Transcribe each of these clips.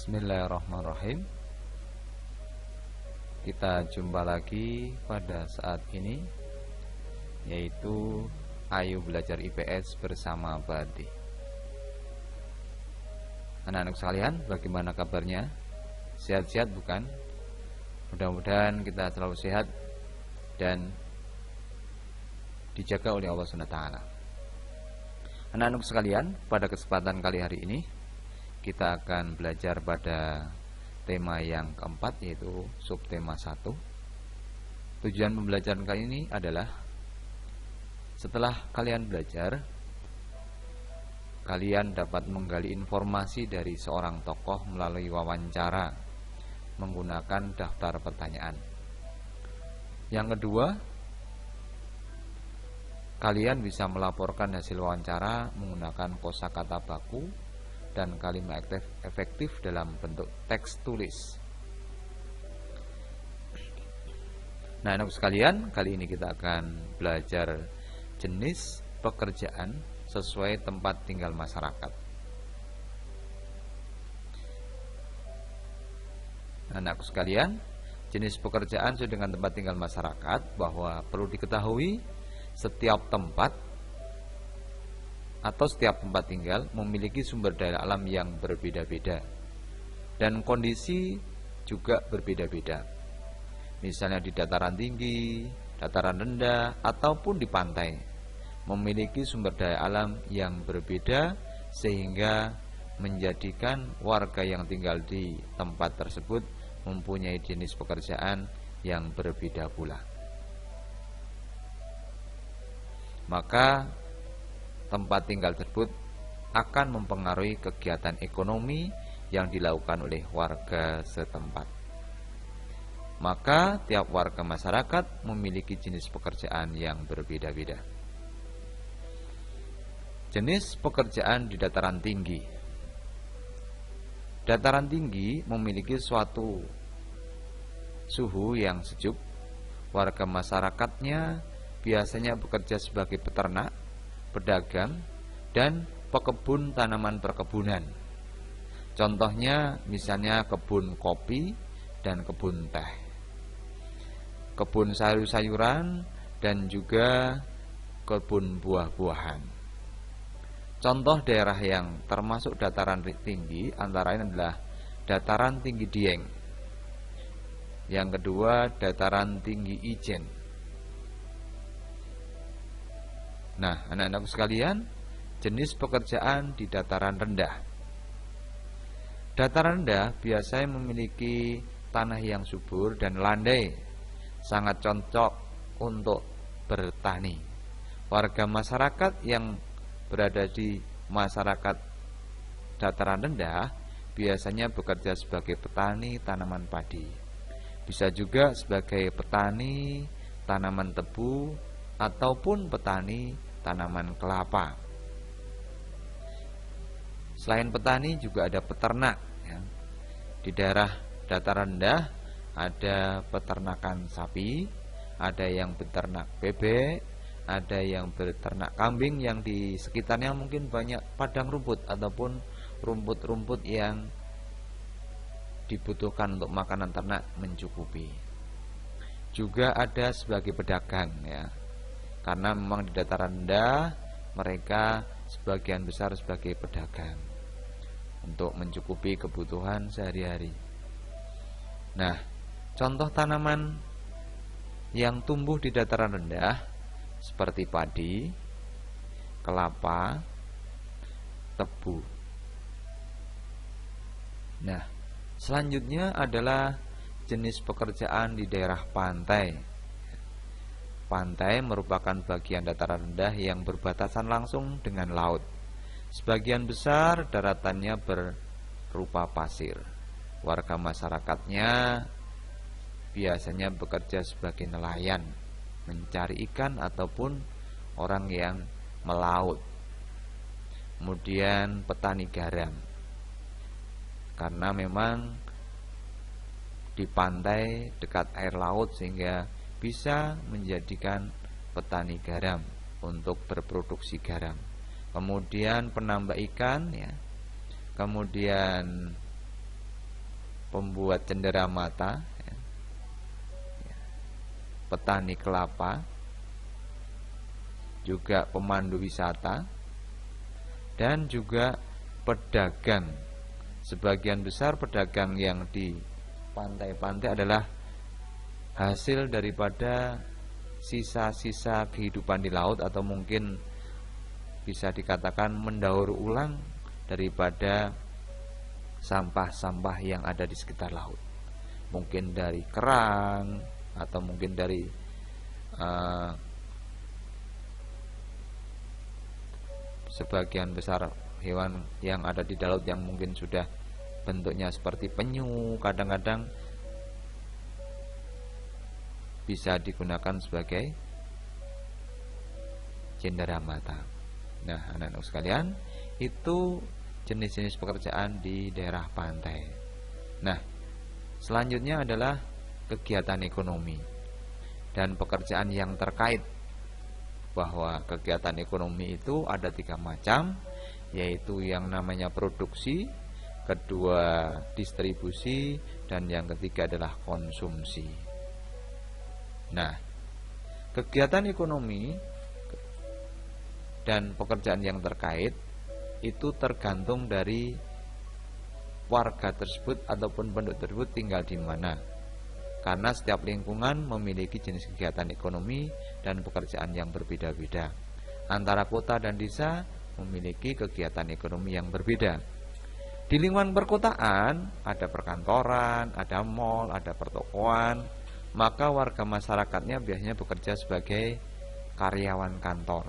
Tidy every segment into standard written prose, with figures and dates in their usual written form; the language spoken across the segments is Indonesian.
Bismillahirrahmanirrahim. Kita jumpa lagi pada saat ini, yaitu Ayo Belajar IPS bersama Badi. Anak-anak sekalian, bagaimana kabarnya? Sehat-sehat bukan? Mudah-mudahan kita selalu sehat dan dijaga oleh Allah SWT. Anak-anak sekalian, pada kesempatan kali hari ini kita akan belajar pada tema yang keempat, yaitu subtema 1. Tujuan pembelajaran kali ini adalah setelah kalian belajar, kalian dapat menggali informasi dari seorang tokoh melalui wawancara menggunakan daftar pertanyaan. Yang kedua, kalian bisa melaporkan hasil wawancara menggunakan kosakata baku dan kalimat efektif dalam bentuk teks tulis. Nah, anak sekalian, kali ini kita akan belajar jenis pekerjaan sesuai tempat tinggal masyarakat. Anak sekalian, jenis pekerjaan sesuai dengan tempat tinggal masyarakat, bahwa perlu diketahui setiap tempat atau setiap tempat tinggal memiliki sumber daya alam yang berbeda-beda dan kondisi juga berbeda-beda. Misalnya di dataran tinggi, dataran rendah, ataupun di pantai, memiliki sumber daya alam yang berbeda sehingga menjadikan warga yang tinggal di tempat tersebut mempunyai jenis pekerjaan yang berbeda pula. Maka tempat tinggal tersebut akan mempengaruhi kegiatan ekonomi yang dilakukan oleh warga setempat. Maka tiap warga masyarakat memiliki jenis pekerjaan yang berbeda-beda. Jenis pekerjaan di dataran tinggi. Dataran tinggi memiliki suatu suhu yang sejuk. Warga masyarakatnya biasanya bekerja sebagai peternak, pedagang, dan pekebun tanaman perkebunan. Contohnya misalnya kebun kopi dan kebun teh, kebun sayur-sayuran, dan juga kebun buah-buahan. Contoh daerah yang termasuk dataran tinggi antara lain adalah dataran tinggi Dieng, yang kedua dataran tinggi Ijen. Nah, anak-anak sekalian, jenis pekerjaan di dataran rendah. Dataran rendah biasanya memiliki tanah yang subur dan landai, sangat cocok untuk bertani. Warga masyarakat yang berada di masyarakat dataran rendah biasanya bekerja sebagai petani tanaman padi. Bisa juga sebagai petani tanaman tebu ataupun petani tanaman kelapa. Selain petani juga ada peternak ya. Di daerah dataran rendah ada peternakan sapi, ada yang beternak bebek, ada yang beternak kambing, yang di sekitarnya mungkin banyak padang rumput ataupun rumput-rumput yang dibutuhkan untuk makanan ternak mencukupi. Juga ada sebagai pedagang ya. Karena memang di dataran rendah mereka sebagian besar sebagai pedagang untuk mencukupi kebutuhan sehari-hari. Nah, contoh tanaman yang tumbuh di dataran rendah seperti padi, kelapa, tebu. Nah, selanjutnya adalah jenis pekerjaan di daerah pantai. Pantai merupakan bagian dataran rendah yang berbatasan langsung dengan laut. Sebagian besar daratannya berupa pasir. Warga masyarakatnya biasanya bekerja sebagai nelayan, mencari ikan ataupun orang yang melaut. Kemudian petani garam, karena memang di pantai dekat air laut sehingga bisa menjadikan petani garam untuk berproduksi garam. Kemudian penambak ikan ya. Kemudian pembuat cenderamata, petani kelapa, juga pemandu wisata, dan juga pedagang. Sebagian besar pedagang yang di pantai-pantai adalah hasil daripada sisa-sisa kehidupan di laut, atau mungkin bisa dikatakan mendaur ulang daripada sampah-sampah yang ada di sekitar laut. Mungkin dari kerang, atau mungkin dari sebagian besar hewan yang ada di laut yang mungkin sudah bentuknya seperti penyu, kadang-kadang bisa digunakan sebagai cenderamata. Nah, anak-anak sekalian, itu jenis-jenis pekerjaan di daerah pantai. Nah, selanjutnya adalah kegiatan ekonomi dan pekerjaan yang terkait, bahwa kegiatan ekonomi itu ada 3 macam, yaitu yang namanya produksi, kedua distribusi, dan yang ketiga adalah konsumsi. Nah, kegiatan ekonomi dan pekerjaan yang terkait itu tergantung dari warga tersebut ataupun penduduk tersebut tinggal di mana. Karena setiap lingkungan memiliki jenis kegiatan ekonomi dan pekerjaan yang berbeda-beda. Antara kota dan desa memiliki kegiatan ekonomi yang berbeda. Di lingkungan perkotaan ada perkantoran, ada mal, ada pertokoan, maka warga masyarakatnya biasanya bekerja sebagai karyawan kantor.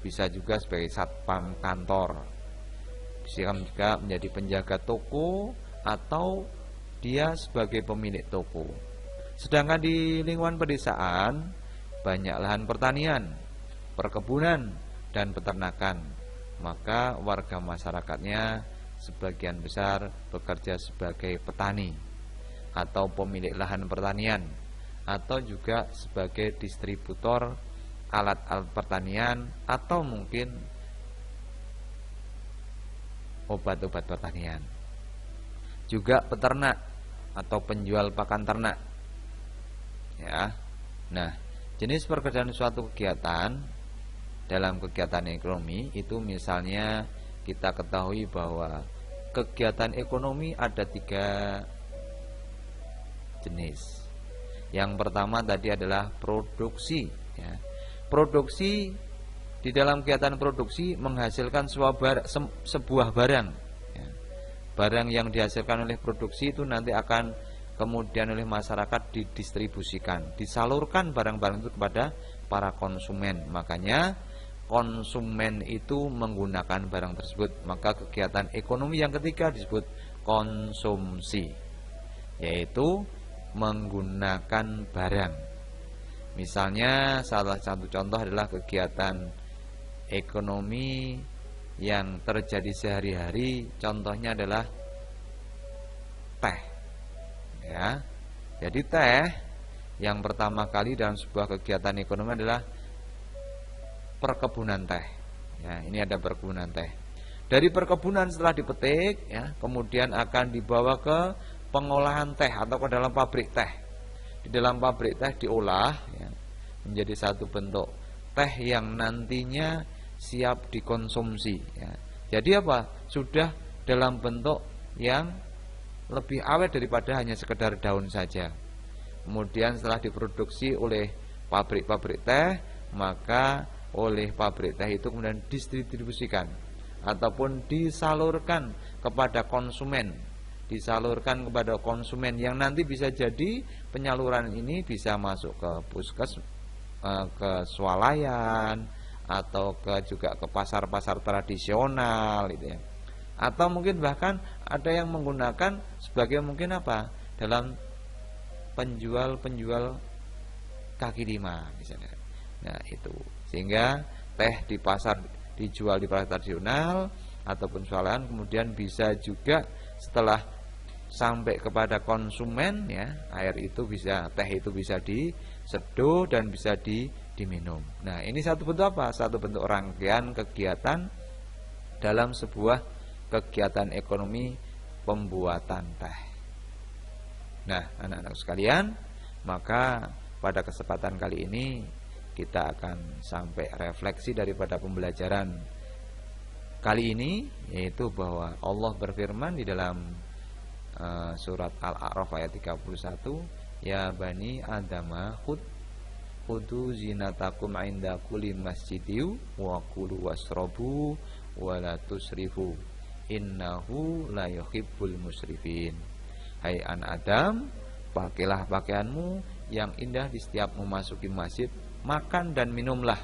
Bisa juga sebagai satpam kantor. Bisa juga menjadi penjaga toko atau dia sebagai pemilik toko. Sedangkan di lingkungan pedesaan banyak lahan pertanian, perkebunan, dan peternakan. Maka warga masyarakatnya sebagian besar bekerja sebagai petani atau pemilik lahan pertanian, atau juga sebagai distributor alat-alat pertanian, atau mungkin obat-obat pertanian. Juga peternak atau penjual pakan ternak. Ya. Nah, jenis pekerjaan suatu kegiatan dalam kegiatan ekonomi itu misalnya kita ketahui bahwa kegiatan ekonomi ada 3 jenis. Yang pertama tadi adalah produksi, ya. Produksi, di dalam kegiatan produksi menghasilkan sebuah barang, ya. Barang yang dihasilkan oleh produksi itu nanti akan kemudian oleh masyarakat didistribusikan, disalurkan barang-barang itu kepada para konsumen. Makanya konsumen itu menggunakan barang tersebut. Maka kegiatan ekonomi yang ketiga disebut konsumsi, yaitu menggunakan barang. Misalnya salah satu contoh adalah kegiatan ekonomi yang terjadi sehari-hari, contohnya adalah teh. Ya. Jadi teh yang pertama kali dalam sebuah kegiatan ekonomi adalah perkebunan teh. Ya, ini ada perkebunan teh. Dari perkebunan setelah dipetik, ya, kemudian akan dibawa ke pengolahan teh atau ke dalam pabrik teh. Di dalam pabrik teh diolah, ya, menjadi satu bentuk teh yang nantinya siap dikonsumsi, ya. Jadi apa? Sudah dalam bentuk yang lebih awet daripada hanya sekedar daun saja. Kemudian setelah diproduksi oleh pabrik-pabrik teh, maka oleh pabrik teh itu kemudian didistribusikan ataupun disalurkan kepada konsumen. Disalurkan kepada konsumen yang nanti bisa jadi penyaluran ini bisa masuk ke ke swalayan, atau juga ke pasar-pasar tradisional gitu ya. Atau mungkin bahkan ada yang menggunakan sebagai mungkin apa? Dalam penjual kaki lima misalnya. Nah, itu. Sehingga teh di pasar dijual di pasar tradisional ataupun swalayan, kemudian bisa juga setelah sampai kepada konsumen, ya, teh itu bisa diseduh dan bisa diminum. Nah, ini satu bentuk apa? Satu bentuk rangkaian kegiatan dalam sebuah kegiatan ekonomi pembuatan teh. Nah, anak-anak sekalian, maka pada kesempatan kali ini kita akan sampai refleksi daripada pembelajaran kali ini, yaitu bahwa Allah berfirman di dalam surat Al-A'raf ayat 31, ya bani adama khudu zinatakum inda kulli masjidiu wa kulu wasrobu wa la tusrifu innahu la yuhibbul musrifin. Hai anak Adam, pakailah pakaianmu yang indah di setiap memasuki masjid, makan dan minumlah,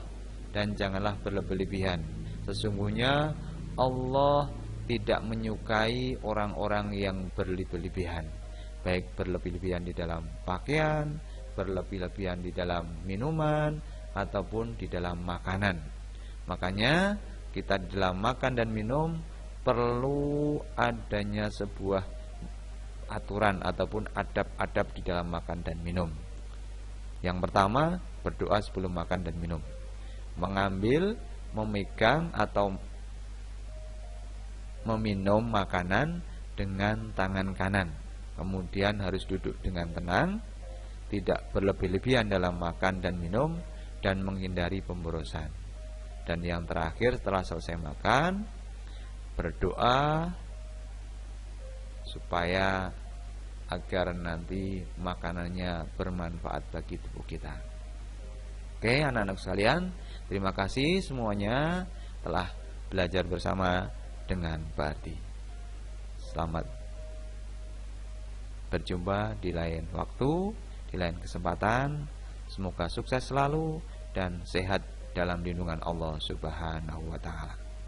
dan janganlah berlebih-lebihan. Sesungguhnya Allah tidak menyukai orang-orang yang berlebih-lebihan, baik berlebih-lebihan di dalam pakaian, berlebih-lebihan di dalam minuman, ataupun di dalam makanan. Makanya kita di dalam makan dan minum perlu adanya sebuah aturan ataupun adab-adab di dalam makan dan minum. Yang pertama, berdoa sebelum makan dan minum. Mengambil, memegang atau meminum makanan dengan tangan kanan. Kemudian harus duduk dengan tenang, tidak berlebih-lebihan dalam makan dan minum, dan menghindari pemborosan. Dan yang terakhir, setelah selesai makan, berdoa supaya agar nanti makanannya bermanfaat bagi tubuh kita. Oke, anak-anak sekalian, terima kasih semuanya telah belajar bersama dengan Pak Ardi. Selamat berjumpa di lain waktu, di lain kesempatan. Semoga sukses selalu dan sehat dalam lindungan Allah Subhanahu wa ta'ala.